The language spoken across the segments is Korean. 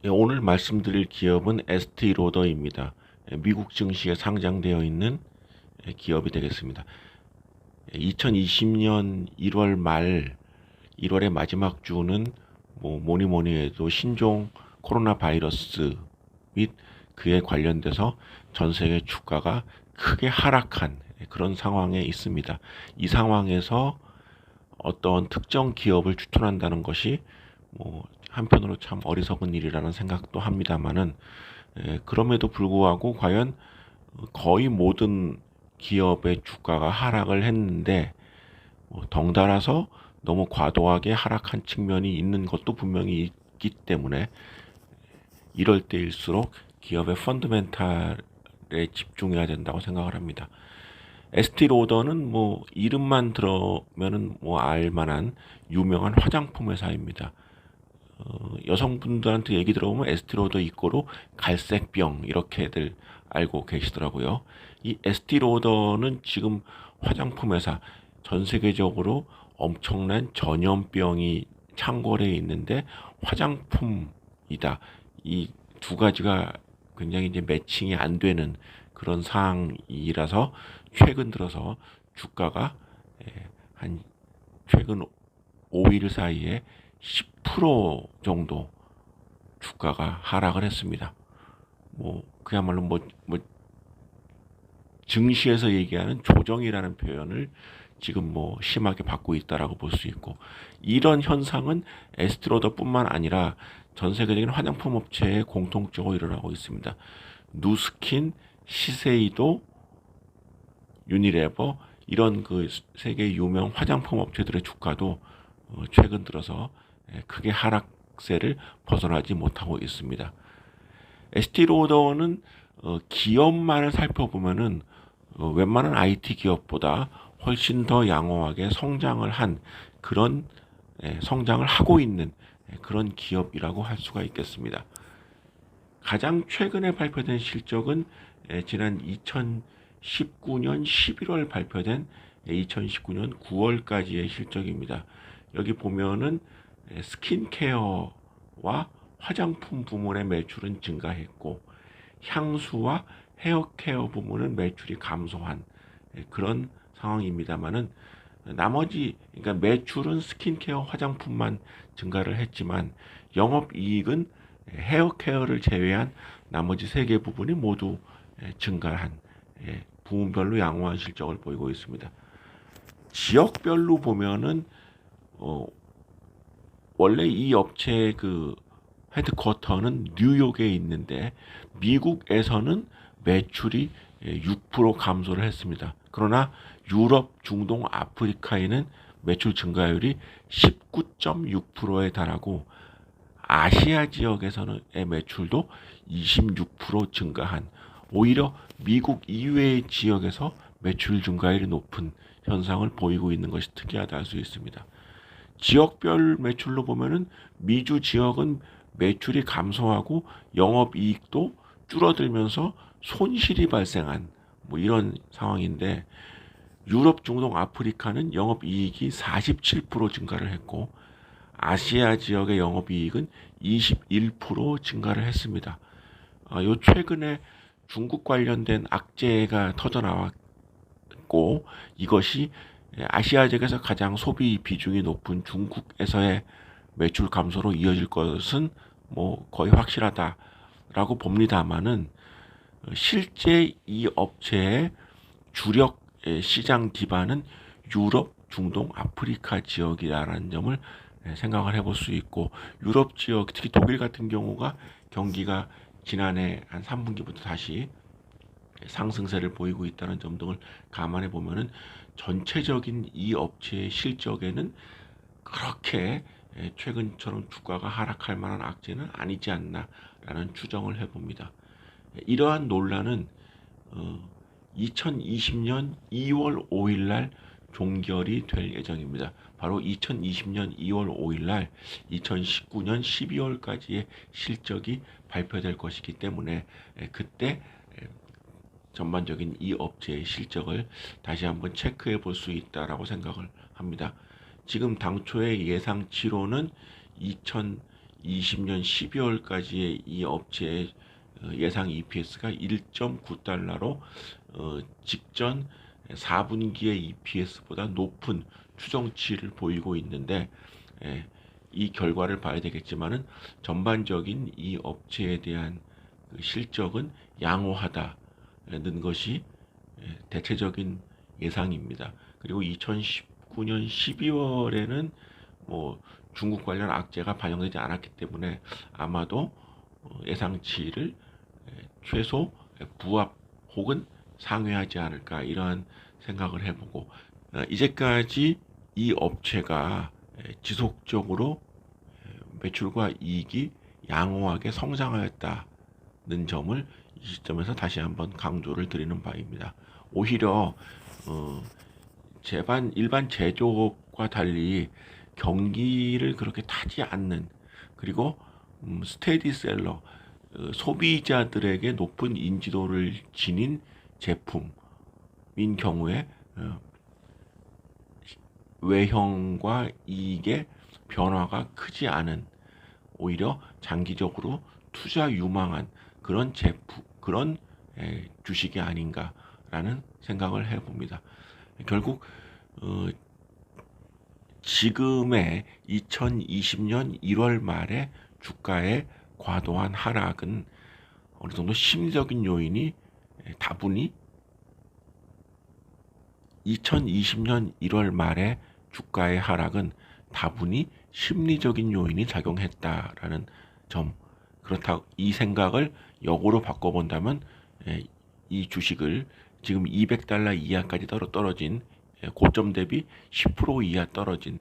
오늘 말씀드릴 기업은 에스티로더입니다. 미국 증시에 상장되어 있는 기업이 되겠습니다. 2020년 1월 말 1월의 마지막 주는 뭐니 뭐니 해도 신종 코로나 바이러스 및 그에 관련돼서 전 세계 주가가 크게 하락한 그런 상황에 있습니다. 이 상황에서 어떤 특정 기업을 추천한다는 것이 한편으로 참 어리석은 일이라는 생각도 합니다만은, 그럼에도 불구하고 과연 거의 모든 기업의 주가가 하락을 했는데 덩달아서 너무 과도하게 하락한 측면이 있는 것도 분명히 있기 때문에 이럴 때일수록 기업의 펀드멘탈에 집중해야 된다고 생각을 합니다. 에스티로더는 이름만 들으면은 알만한 유명한 화장품 회사입니다. 여성분들한테 얘기 들어보면 에스티로더 이꼬로 갈색병 이렇게들 알고 계시더라고요. 이 에스티로더는 지금 화장품 회사 전 세계적으로 엄청난 전염병이 창궐해 있는데 화장품이다. 이 두 가지가 굉장히 이제 매칭이 안 되는 그런 상황이라서 최근 들어서 주가가 한 최근 5일 사이에 10% 정도 주가가 하락을 했습니다. 그야말로 증시에서 얘기하는 조정이라는 표현을 지금 심하게 받고 있다라고 볼 수 있고, 이런 현상은 에스트로더뿐만 아니라 전 세계적인 화장품 업체에 공통적으로 일어나고 있습니다. 누스킨, 시세이도, 유니레버 이런 그 세계 유명 화장품 업체들의 주가도 최근 들어서 크게 하락세를 벗어나지 못하고 있습니다. 에스티로더는 기업만을 살펴보면은 웬만한 IT 기업보다 훨씬 더 양호하게 성장을 한 그런 성장을 하고 있는 그런 기업이라고 할 수가 있겠습니다. 가장 최근에 발표된 실적은 지난 2019년 11월 발표된 2019년 9월까지의 실적입니다. 여기 보면은 스킨케어와 화장품 부문의 매출은 증가했고 향수와 헤어케어 부문은 매출이 감소한 그런 상황입니다만은, 나머지 그러니까 매출은 스킨케어 화장품만 증가를 했지만 영업이익은 헤어케어를 제외한 나머지 세 개 부분이 모두 증가한, 부문별로 양호한 실적을 보이고 있습니다. 지역별로 보면은 어, 원래 이 업체의 그 헤드쿼터는 뉴욕에 있는데 미국에서는 매출이 6% 감소를 했습니다. 그러나 유럽, 중동, 아프리카에는 매출 증가율이 19.6%에 달하고 아시아 지역에서는 매출도 26% 증가한, 오히려 미국 이외의 지역에서 매출 증가율이 높은 현상을 보이고 있는 것이 특이하다 할 수 있습니다. 지역별 매출로 보면은 미주 지역은 매출이 감소하고 영업이익도 줄어들면서 손실이 발생한 이런 상황인데, 유럽, 중동, 아프리카는 영업이익이 47% 증가를 했고 아시아 지역의 영업이익은 21% 증가를 했습니다. 요 최근에 중국 관련된 악재가 터져 나왔고, 이것이 아시아 지역에서 가장 소비 비중이 높은 중국에서의 매출 감소로 이어질 것은 거의 확실하다라고 봅니다만은, 실제 이 업체의 주력 시장 기반은 유럽, 중동, 아프리카 지역이라는 점을 생각을 해볼 수 있고, 유럽 지역 특히 독일 같은 경우가 경기가 지난해 한 3분기부터 다시 상승세를 보이고 있다는 점 등을 감안해 보면은 전체적인 이 업체의 실적에는 그렇게 최근처럼 주가가 하락할 만한 악재는 아니지 않나라는 추정을 해봅니다. 이러한 논란은 2020년 2월 5일 날 종결이 될 예정입니다. 바로 2020년 2월 5일 날 2019년 12월까지의 실적이 발표될 것이기 때문에 그때 전반적인 이 업체의 실적을 다시 한번 체크해 볼 수 있다라고 생각을 합니다. 지금 당초의 예상치로는 2020 2020년 12월까지의 이 업체의 예상 EPS가 1.9달러로 직전 4분기의 EPS보다 높은 추정치를 보이고 있는데, 이 결과를 봐야 되겠지만은 전반적인 이 업체에 대한 그 실적은 양호하다는 것이 대체적인 예상입니다. 그리고 2019년 12월에는 뭐 중국 관련 악재가 반영되지 않았기 때문에 아마도 예상치를 최소 부합 혹은 상회하지 않을까, 이러한 생각을 해보고, 이제까지 이 업체가 지속적으로 매출과 이익이 양호하게 성장하였다는 점을 이 시점에서 다시 한번 강조를 드리는 바입니다. 오히려 일반 제조업과 달리 경기를 그렇게 타지 않는, 그리고 스테디셀러, 소비자들에게 높은 인지도를 지닌 제품인 경우에 외형과 이익의 변화가 크지 않은, 오히려 장기적으로 투자 유망한 그런 주식이 아닌가라는 생각을 해봅니다. 결국 지금의 2020년 1월 말에 주가의 과도한 하락은 어느 정도 심리적인 요인이 다분히 2020년 1월 말에 주가의 하락은 다분히 심리적인 요인이 작용했다라는 점, 그렇다고 이 생각을 역으로 바꿔본다면 이 주식을 지금 200달러 이하까지 떨어진, 고점 대비 10% 이하 떨어진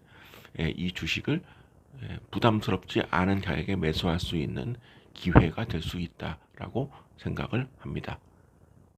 이 주식을 부담스럽지 않은 가격에 매수할 수 있는 기회가 될 수 있다라고 생각을 합니다.